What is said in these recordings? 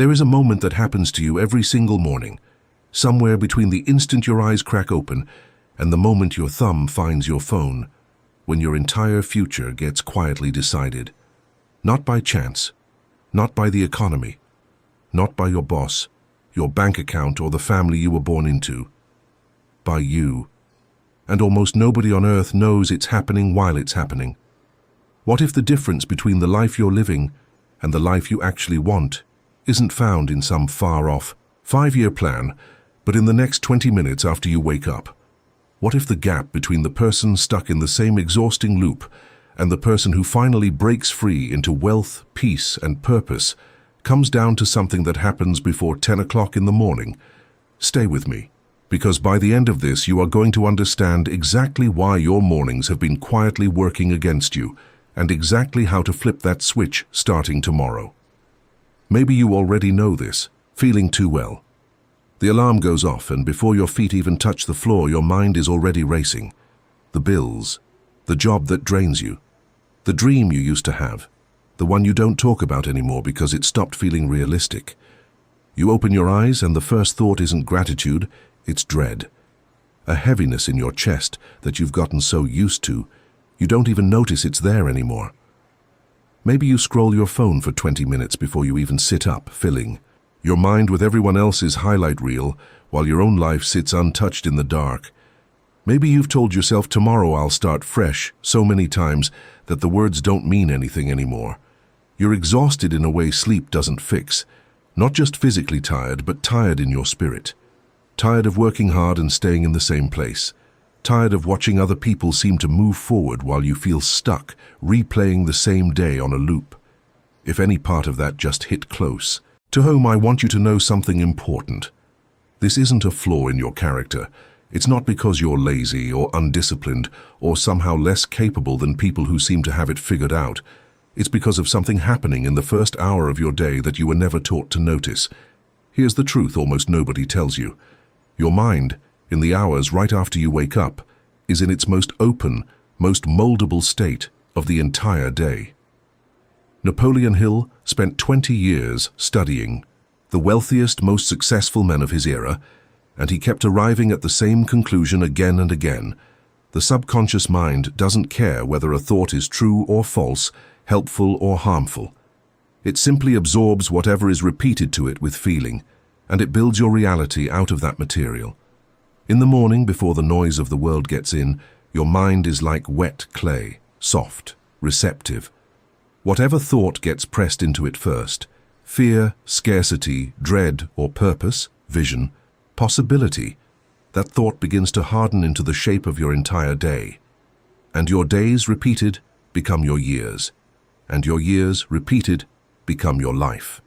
There is a moment that happens to you every single morning, somewhere between the instant your eyes crack open and the moment your thumb finds your phone, when your entire future gets quietly decided. Not by chance, not by the economy, not by your boss, your bank account, or the family you were born into. By you. And almost nobody on earth knows it's happening while it's happening. What if the difference between the life you're living and the life you actually want isn't found in some far-off 5-year plan, but in the next 20 minutes after you wake up? What if the gap between the person stuck in the same exhausting loop and the person who finally breaks free into wealth, peace, and purpose comes down to something that happens before 10 o'clock in the morning? Stay with me, because by the end of this you are going to understand exactly why your mornings have been quietly working against you and exactly how to flip that switch starting tomorrow. Maybe you already know this, feeling too well. The alarm goes off, and before your feet even touch the floor, your mind is already racing. The bills, the job that drains you, the dream you used to have, the one you don't talk about anymore because it stopped feeling realistic. You open your eyes and the first thought isn't gratitude, it's dread. A heaviness in your chest that you've gotten so used to, you don't even notice it's there anymore. Maybe you scroll your phone for 20 minutes before you even sit up, filling your mind with everyone else's highlight reel while your own life sits untouched in the dark. Maybe you've told yourself, tomorrow I'll start fresh, so many times that the words don't mean anything anymore. You're exhausted in a way sleep doesn't fix. Not just physically tired, but tired in your spirit. Tired of working hard and staying in the same place. Tired of watching other people seem to move forward while you feel stuck, replaying the same day on a loop. If any part of that just hit close to home, I want you to know something important. This isn't a flaw in your character. It's not because you're lazy or undisciplined or somehow less capable than people who seem to have it figured out. It's because of something happening in the first hour of your day that you were never taught to notice. Here's the truth almost nobody tells you. Your mind, in the hours right after you wake up, is in its most open, most moldable state of the entire day. Napoleon Hill spent 20 years studying the wealthiest, most successful men of his era, and he kept arriving at the same conclusion again and again. The subconscious mind doesn't care whether a thought is true or false, helpful or harmful. It simply absorbs whatever is repeated to it with feeling, and it builds your reality out of that material. In the morning, before the noise of the world gets in, your mind is like wet clay, soft, receptive. Whatever thought gets pressed into it first, fear, scarcity, dread, or purpose, vision, possibility, that thought begins to harden into the shape of your entire day. And your days repeated become your years, and your years repeated become your life.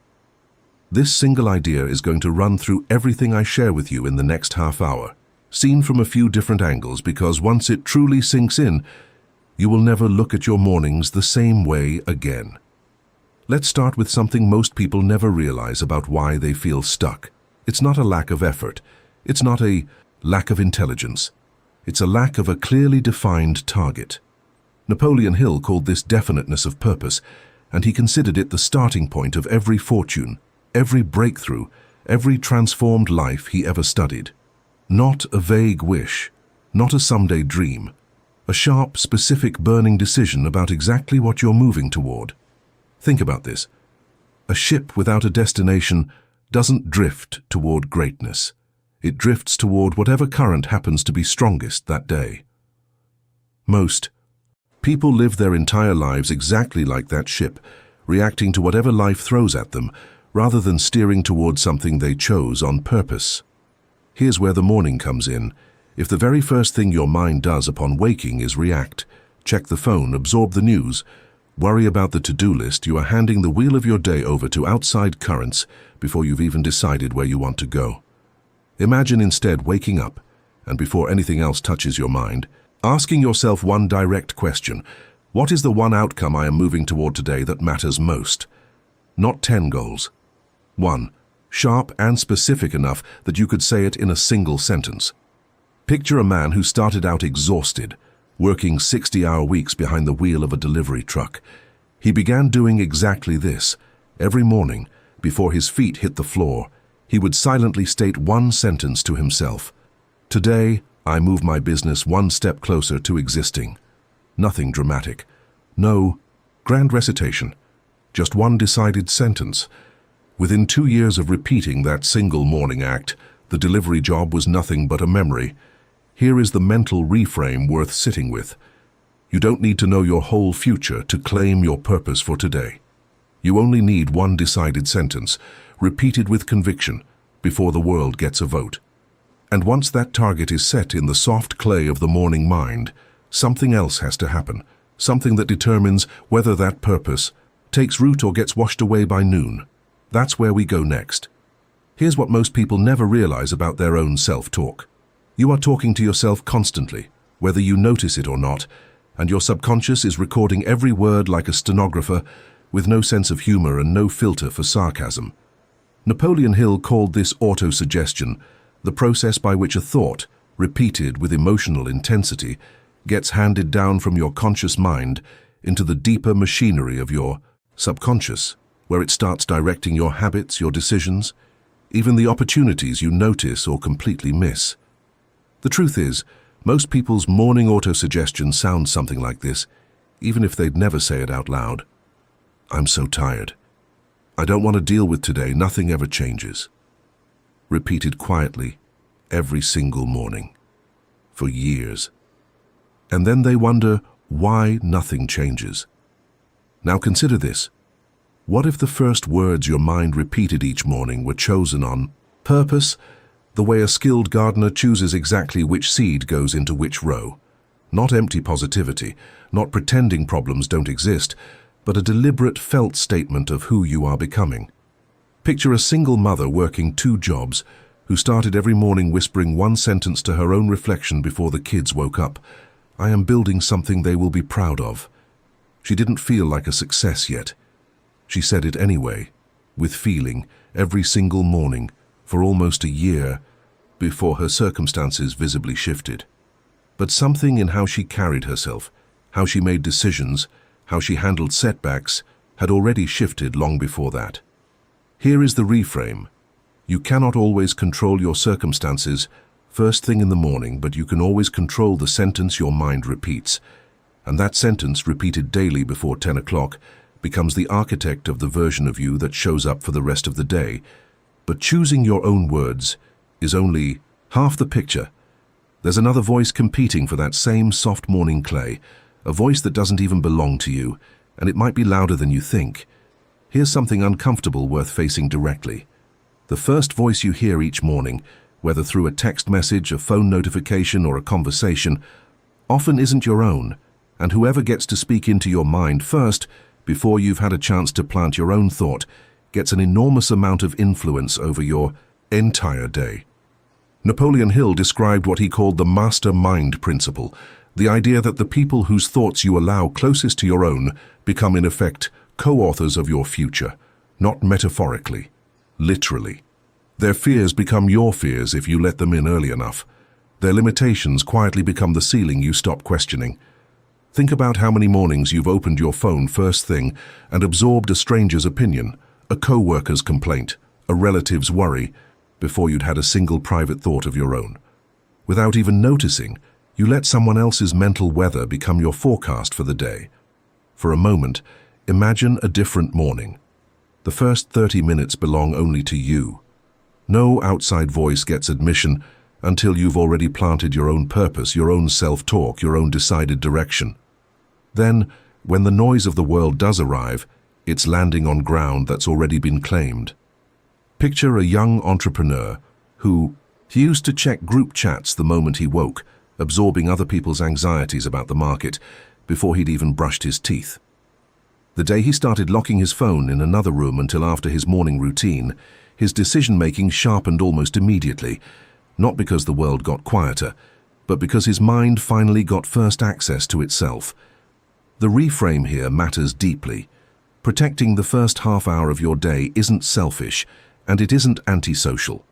This single idea is going to run through everything I share with you in the next half hour, seen from a few different angles, because once it truly sinks in, you will never look at your mornings the same way again. Let's start with something most people never realize about why they feel stuck. It's not a lack of effort. It's not a lack of intelligence. It's a lack of a clearly defined target. Napoleon Hill called this definiteness of purpose, and he considered it the starting point of every fortune, every breakthrough, every transformed life he ever studied. Not a vague wish, not a someday dream. A sharp, specific, burning decision about exactly what you're moving toward. Think about this. A ship without a destination doesn't drift toward greatness. It drifts toward whatever current happens to be strongest that day. Most people live their entire lives exactly like that ship, reacting to whatever life throws at them, rather than steering toward something they chose on purpose. Here's where the morning comes in. If the very first thing your mind does upon waking is react, check the phone, absorb the news, worry about the to-do list, you are handing the wheel of your day over to outside currents before you've even decided where you want to go. Imagine instead waking up, and before anything else touches your mind, asking yourself one direct question. What is the one outcome I am moving toward today that matters most? Not 10 goals. 1. Sharp and specific enough that you could say it in a single sentence. Picture a man who started out exhausted, working 60-hour weeks behind the wheel of a delivery truck. He began doing exactly this. Every morning, before his feet hit the floor, he would silently state one sentence to himself. Today, I move my business one step closer to existing. Nothing dramatic. No grand recitation. Just one decided sentence. Within 2 years of repeating that single morning act, the delivery job was nothing but a memory. Here is the mental reframe worth sitting with. You don't need to know your whole future to claim your purpose for today. You only need one decided sentence, repeated with conviction, before the world gets a vote. And once that target is set in the soft clay of the morning mind, something else has to happen, something that determines whether that purpose takes root or gets washed away by noon. That's where we go next. Here's what most people never realize about their own self-talk. You are talking to yourself constantly, whether you notice it or not, and your subconscious is recording every word like a stenographer, with no sense of humor and no filter for sarcasm. Napoleon Hill called this autosuggestion, the process by which a thought, repeated with emotional intensity, gets handed down from your conscious mind into the deeper machinery of your subconscious, where it starts directing your habits, your decisions, even the opportunities you notice or completely miss. The truth is, most people's morning autosuggestion sounds something like this, even if they'd never say it out loud. I'm so tired. I don't want to deal with today, nothing ever changes. Repeated quietly, every single morning, for years. And then they wonder why nothing changes. Now consider this. What if the first words your mind repeated each morning were chosen on purpose, the way a skilled gardener chooses exactly which seed goes into which row? Not empty positivity, not pretending problems don't exist, but a deliberate felt statement of who you are becoming. Picture a single mother working 2 jobs, who started every morning whispering one sentence to her own reflection before the kids woke up. I am building something they will be proud of. She didn't feel like a success yet. She said it anyway, with feeling, every single morning, for almost a year, before her circumstances visibly shifted. But something in how she carried herself, how she made decisions, how she handled setbacks, had already shifted long before that. Here is the reframe. You cannot always control your circumstances first thing in the morning, but you can always control the sentence your mind repeats. And that sentence, repeated daily before 10 o'clock, becomes the architect of the version of you that shows up for the rest of the day. But choosing your own words is only half the picture. There's another voice competing for that same soft morning clay, a voice that doesn't even belong to you, and it might be louder than you think. Here's something uncomfortable worth facing directly. The first voice you hear each morning, whether through a text message, a phone notification, or a conversation, often isn't your own, and whoever gets to speak into your mind first, before you've had a chance to plant your own thought, gets an enormous amount of influence over your entire day. Napoleon Hill described what he called the master mind principle, the idea that the people whose thoughts you allow closest to your own become in effect co-authors of your future, not metaphorically, literally. Their fears become your fears if you let them in early enough. Their limitations quietly become the ceiling you stop questioning. Think about how many mornings you've opened your phone first thing and absorbed a stranger's opinion, a co-worker's complaint, a relative's worry, before you'd had a single private thought of your own. Without even noticing, you let someone else's mental weather become your forecast for the day. For a moment, imagine a different morning. The first 30 minutes belong only to you. No outside voice gets admission until you've already planted your own purpose, your own self-talk, your own decided direction. Then, when the noise of the world does arrive, it's landing on ground that's already been claimed. Picture a young entrepreneur who used to check group chats the moment he woke, absorbing other people's anxieties about the market before he'd even brushed his teeth. The day he started locking his phone in another room until after his morning routine, his decision-making sharpened almost immediately, not because the world got quieter, but because his mind finally got first access to itself. The reframe here matters deeply. Protecting the first half hour of your day isn't selfish, and it isn't antisocial.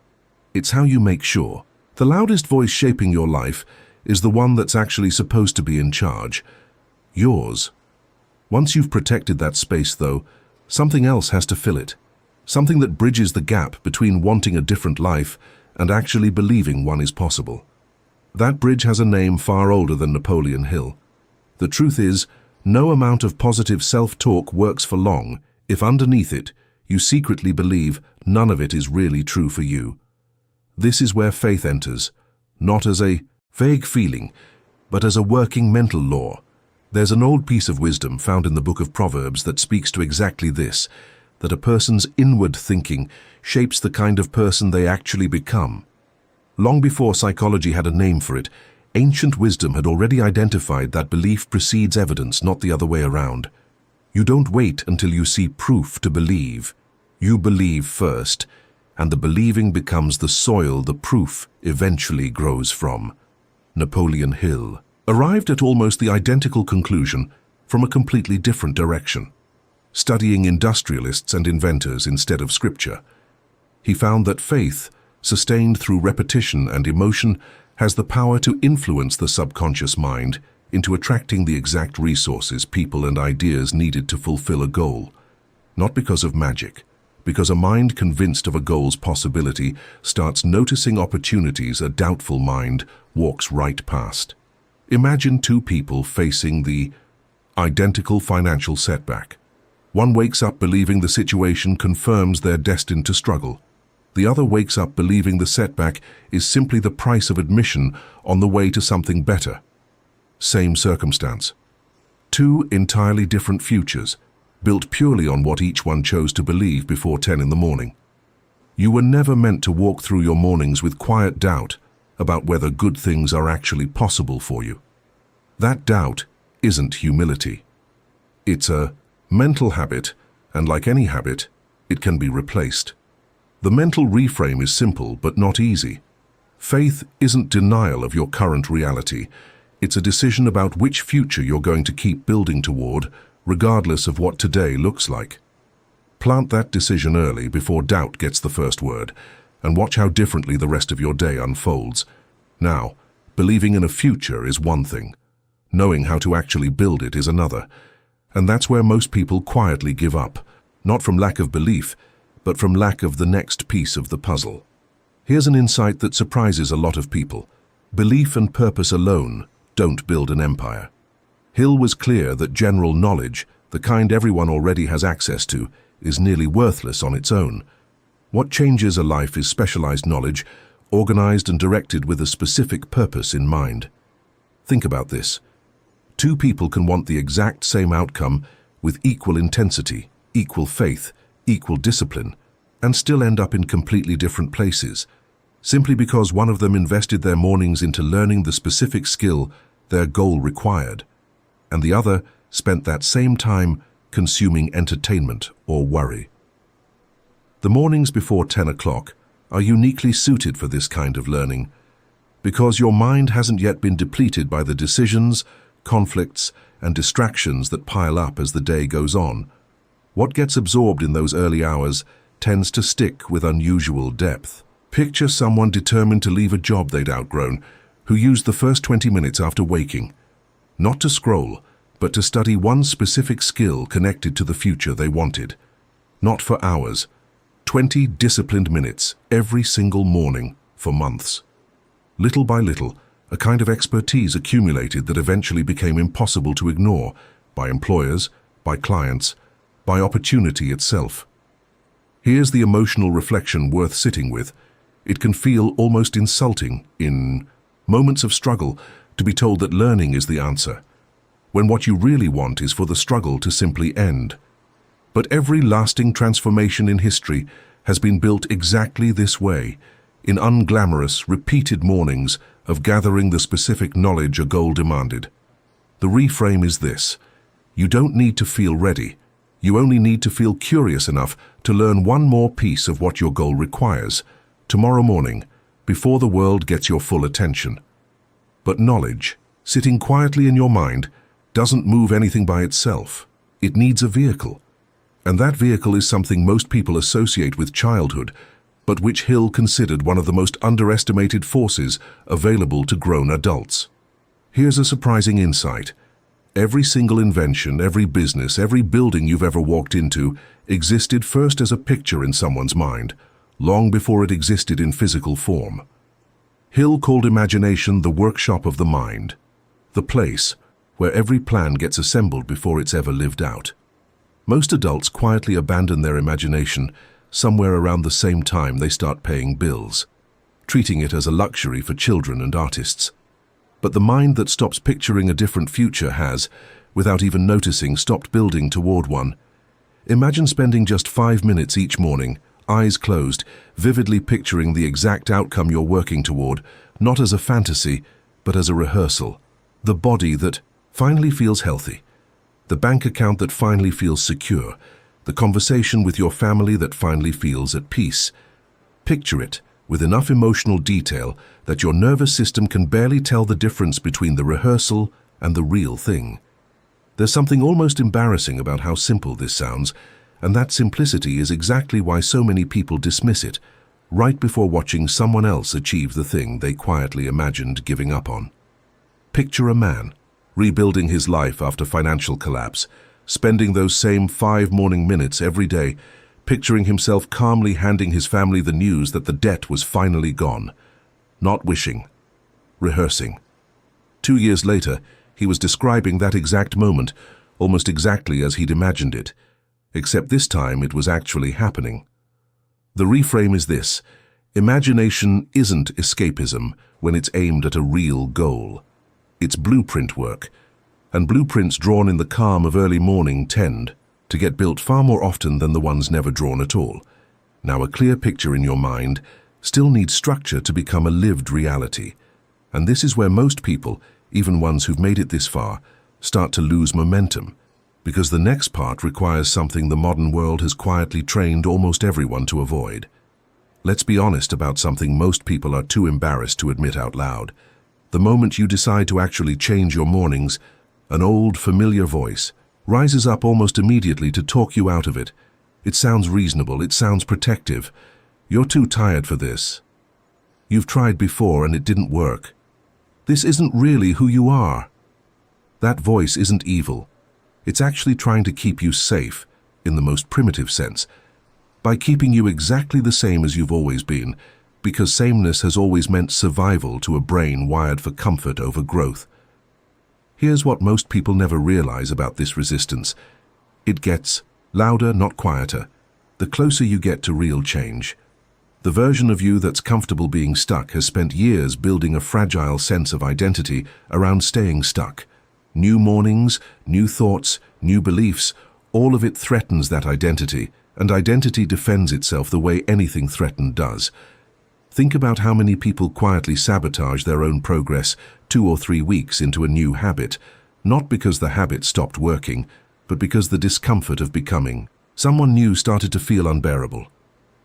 It's how you make sure. The loudest voice shaping your life is the one that's actually supposed to be in charge. Yours. Once you've protected that space, though, something else has to fill it. something that bridges the gap between wanting a different life and actually believing one is possible. That bridge has a name far older than Napoleon Hill. The truth is, no amount of positive self-talk works for long if underneath it you secretly believe none of it is really true for you. This is where faith enters, not as a vague feeling, but as a working mental law. There's an old piece of wisdom found in the book of Proverbs that speaks to exactly this, that a person's inward thinking shapes the kind of person they actually become. Long before psychology had a name for it, ancient wisdom had already identified that belief precedes evidence, not the other way around. You don't wait until you see proof to believe. You believe first, and the believing becomes the soil the proof eventually grows from. Napoleon Hill arrived at almost the identical conclusion from a completely different direction. Studying industrialists and inventors instead of scripture, he found that faith, sustained through repetition and emotion, has the power to influence the subconscious mind into attracting the exact resources, people, and ideas needed to fulfill a goal. Not because of magic, because a mind convinced of a goal's possibility starts noticing opportunities a doubtful mind walks right past. Imagine two people facing the identical financial setback. One wakes up believing the situation confirms they're destined to struggle. The other wakes up believing the setback is simply the price of admission on the way to something better. Same circumstance. Two entirely different futures, built purely on what each one chose to believe before 10 in the morning. You were never meant to walk through your mornings with quiet doubt about whether good things are actually possible for you. That doubt isn't humility. It's a mental habit, and like any habit, it can be replaced. The mental reframe is simple but not easy. Faith isn't denial of your current reality. It's a decision about which future you're going to keep building toward, regardless of what today looks like. Plant that decision early before doubt gets the first word, and watch how differently the rest of your day unfolds. Now, believing in a future is one thing. Knowing how to actually build it is another. And that's where most people quietly give up, not from lack of belief, but from lack of the next piece of the puzzle. Here's an insight that surprises a lot of people. Belief and purpose alone don't build an empire. Hill was clear that general knowledge, the kind everyone already has access to, is nearly worthless on its own. What changes a life is specialized knowledge, organized and directed with a specific purpose in mind. Think about this. Two people can want the exact same outcome with equal intensity, equal faith, equal discipline, and still end up in completely different places, simply because one of them invested their mornings into learning the specific skill their goal required, and the other spent that same time consuming entertainment or worry. The mornings before 10 o'clock are uniquely suited for this kind of learning, because your mind hasn't yet been depleted by the decisions, conflicts, and distractions that pile up as the day goes on. What gets absorbed in those early hours tends to stick with unusual depth. Picture someone determined to leave a job they'd outgrown, who used the first 20 minutes after waking, not to scroll, but to study one specific skill connected to the future they wanted. Not for hours, 20 disciplined minutes every single morning for months. Little by little, a kind of expertise accumulated that eventually became impossible to ignore by employers, by clients, by opportunity itself. Here's the emotional reflection worth sitting with. It can feel almost insulting in moments of struggle to be told that learning is the answer, when what you really want is for the struggle to simply end. But every lasting transformation in history has been built exactly this way, in unglamorous, repeated mornings of gathering the specific knowledge a goal demanded. The reframe is this: you don't need to feel ready. You only need to feel curious enough to learn one more piece of what your goal requires, tomorrow morning, before the world gets your full attention. But knowledge, sitting quietly in your mind, doesn't move anything by itself. It needs a vehicle. And that vehicle is something most people associate with childhood, but which Hill considered one of the most underestimated forces available to grown adults. Here's a surprising insight. Every single invention, every business, every building you've ever walked into existed first as a picture in someone's mind, long before it existed in physical form. Hill called imagination the workshop of the mind, the place where every plan gets assembled before it's ever lived out. Most adults quietly abandon their imagination somewhere around the same time they start paying bills, treating it as a luxury for children and artists. But the mind that stops picturing a different future has, without even noticing, stopped building toward one. Imagine spending just 5 minutes each morning, eyes closed, vividly picturing the exact outcome you're working toward, not as a fantasy, but as a rehearsal. The body that finally feels healthy, the bank account that finally feels secure, the conversation with your family that finally feels at peace. Picture it with enough emotional detail that your nervous system can barely tell the difference between the rehearsal and the real thing. There's something almost embarrassing about how simple this sounds, and that simplicity is exactly why so many people dismiss it, right before watching someone else achieve the thing they quietly imagined giving up on. Picture a man rebuilding his life after financial collapse, spending those same 5 morning minutes every day, picturing himself calmly handing his family the news that the debt was finally gone. Not wishing, rehearsing. 2 years later, he was describing that exact moment, almost exactly as he'd imagined it, except this time it was actually happening. The reframe is this: imagination isn't escapism when it's aimed at a real goal. It's blueprint work, and blueprints drawn in the calm of early morning tend to get built far more often than the ones never drawn at all. Now, a clear picture in your mind still needs structure to become a lived reality. And this is where most people, even ones who've made it this far, start to lose momentum, because the next part requires something the modern world has quietly trained almost everyone to avoid. Let's be honest about something most people are too embarrassed to admit out loud. The moment you decide to actually change your mornings, an old, familiar voice rises up almost immediately to talk you out of it. It sounds reasonable, it sounds protective. You're too tired for this. You've tried before and it didn't work. This isn't really who you are. That voice isn't evil. It's actually trying to keep you safe, in the most primitive sense, by keeping you exactly the same as you've always been, because sameness has always meant survival to a brain wired for comfort over growth. Here's what most people never realize about this resistance. It gets louder, not quieter, the closer you get to real change. The version of you that's comfortable being stuck has spent years building a fragile sense of identity around staying stuck. New mornings, new thoughts, new beliefs, all of it threatens that identity, and identity defends itself the way anything threatened does. Think about how many people quietly sabotage their own progress 2 or 3 weeks into a new habit, not because the habit stopped working, but because the discomfort of becoming someone new started to feel unbearable.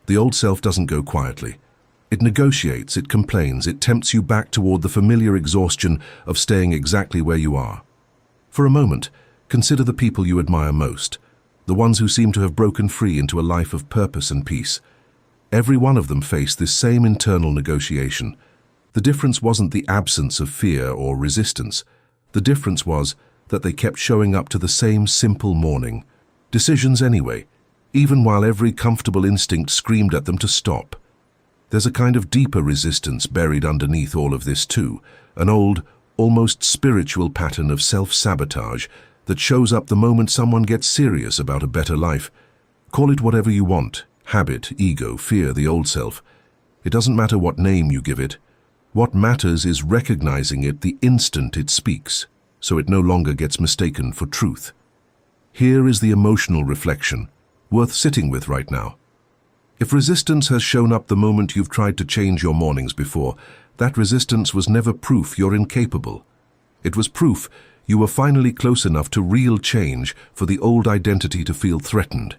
The old self doesn't go quietly. It negotiates, it complains, it tempts you back toward the familiar exhaustion of staying exactly where you are. For a moment, consider the people you admire most, the ones who seem to have broken free into a life of purpose and peace. Every one of them faced this same internal negotiation. The difference wasn't the absence of fear or resistance. The difference was that they kept showing up to the same simple morning. Decisions anyway, even while every comfortable instinct screamed at them to stop. There's a kind of deeper resistance buried underneath all of this too, an old, almost spiritual pattern of self-sabotage that shows up the moment someone gets serious about a better life. Call it whatever you want. Habit, ego, fear, the old self. It doesn't matter what name you give it. What matters is recognizing it the instant it speaks, so it no longer gets mistaken for truth. Here is the emotional reflection, worth sitting with right now. If resistance has shown up the moment you've tried to change your mornings before, that resistance was never proof you're incapable. It was proof you were finally close enough to real change for the old identity to feel threatened.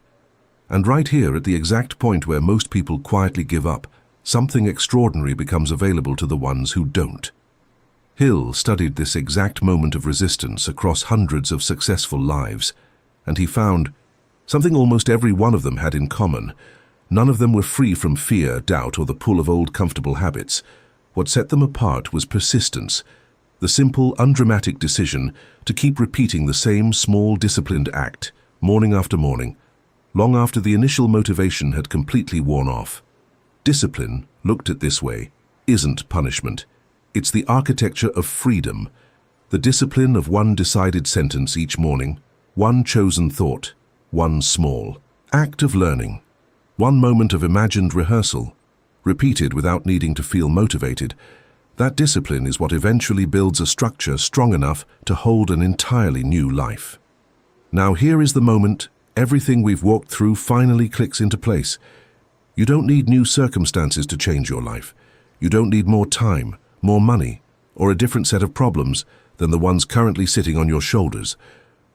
And right here, at the exact point where most people quietly give up, something extraordinary becomes available to the ones who don't. Hill studied this exact moment of resistance across hundreds of successful lives, and he found something almost every one of them had in common. None of them were free from fear, doubt, or the pull of old comfortable habits. What set them apart was persistence. The simple, undramatic decision to keep repeating the same small, disciplined act, morning after morning, long after the initial motivation had completely worn off. Discipline, looked at this way, isn't punishment. It's the architecture of freedom, the discipline of one decided sentence each morning, one chosen thought, one small act of learning, one moment of imagined rehearsal, repeated without needing to feel motivated. That discipline is what eventually builds a structure strong enough to hold an entirely new life. Now here is the moment everything we've walked through finally clicks into place. You don't need new circumstances to change your life. You don't need more time, more money, or a different set of problems than the ones currently sitting on your shoulders.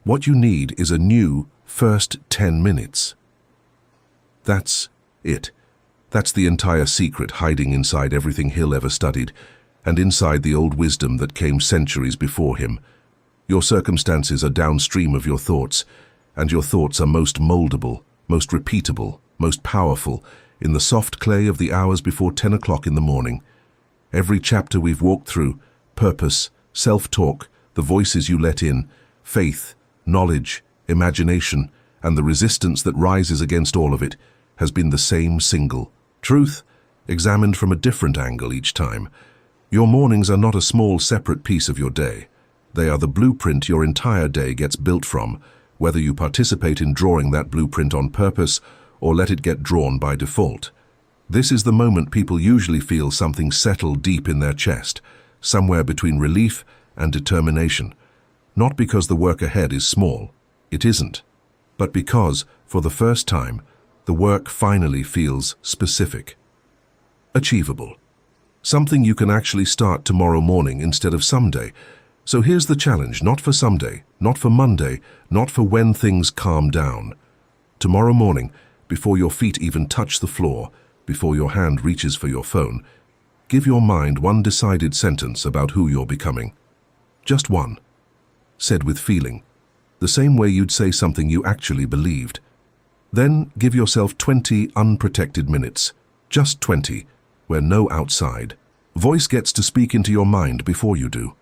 What you need is a new first 10 minutes. That's it. That's the entire secret hiding inside everything Hill ever studied, and inside the old wisdom that came centuries before him. Your circumstances are downstream of your thoughts, and your thoughts are most moldable, most repeatable, most powerful in the soft clay of the hours before 10 o'clock in the morning. Every chapter we've walked through, purpose, self-talk, the voices you let in, faith, knowledge, imagination, and the resistance that rises against all of it, has been the same single truth, examined from a different angle each time. Your mornings are not a small separate piece of your day. They are the blueprint your entire day gets built from, whether you participate in drawing that blueprint on purpose or let it get drawn by default. This is the moment people usually feel something settle deep in their chest, somewhere between relief and determination. Not because the work ahead is small, it isn't, but because, for the first time, the work finally feels specific, achievable. Something you can actually start tomorrow morning instead of someday. So here's the challenge, not for someday, not for Monday, not for when things calm down. Tomorrow morning, before your feet even touch the floor, before your hand reaches for your phone, give your mind one decided sentence about who you're becoming. Just one. Said with feeling, the same way you'd say something you actually believed. Then give yourself 20 unprotected minutes, just 20, where no outside voice gets to speak into your mind before you do.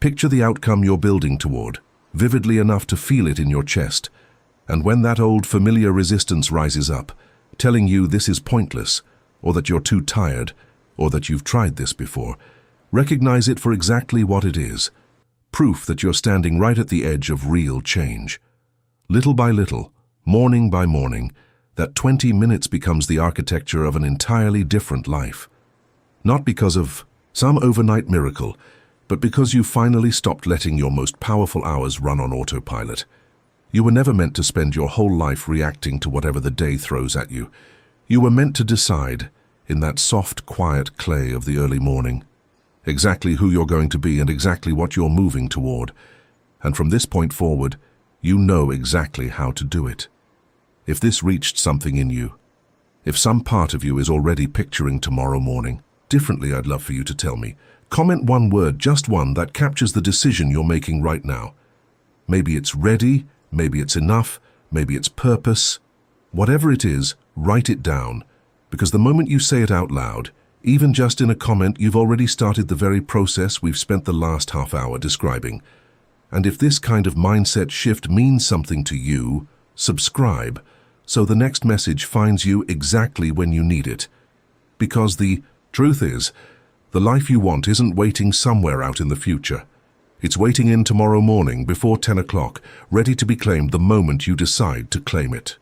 Picture the outcome you're building toward, vividly enough to feel it in your chest, and when that old familiar resistance rises up, telling you this is pointless, or that you're too tired, or that you've tried this before, recognize it for exactly what it is, proof that you're standing right at the edge of real change. Little by little, morning by morning, that 20 minutes becomes the architecture of an entirely different life. Not because of some overnight miracle, but because you finally stopped letting your most powerful hours run on autopilot. You were never meant to spend your whole life reacting to whatever the day throws at you. You were meant to decide, in that soft, quiet clay of the early morning, exactly who you're going to be and exactly what you're moving toward. And from this point forward, you know exactly how to do it. If this reached something in you, if some part of you is already picturing tomorrow morning differently, I'd love for you to tell me. Comment one word, just one, that captures the decision you're making right now. Maybe it's ready, maybe it's enough, maybe it's purpose. Whatever it is, write it down, because the moment you say it out loud, even just in a comment, you've already started the very process we've spent the last half hour describing. And if this kind of mindset shift means something to you, subscribe, so the next message finds you exactly when you need it. Because the truth is, the life you want isn't waiting somewhere out in the future. It's waiting in tomorrow morning before 10 o'clock, ready to be claimed the moment you decide to claim it.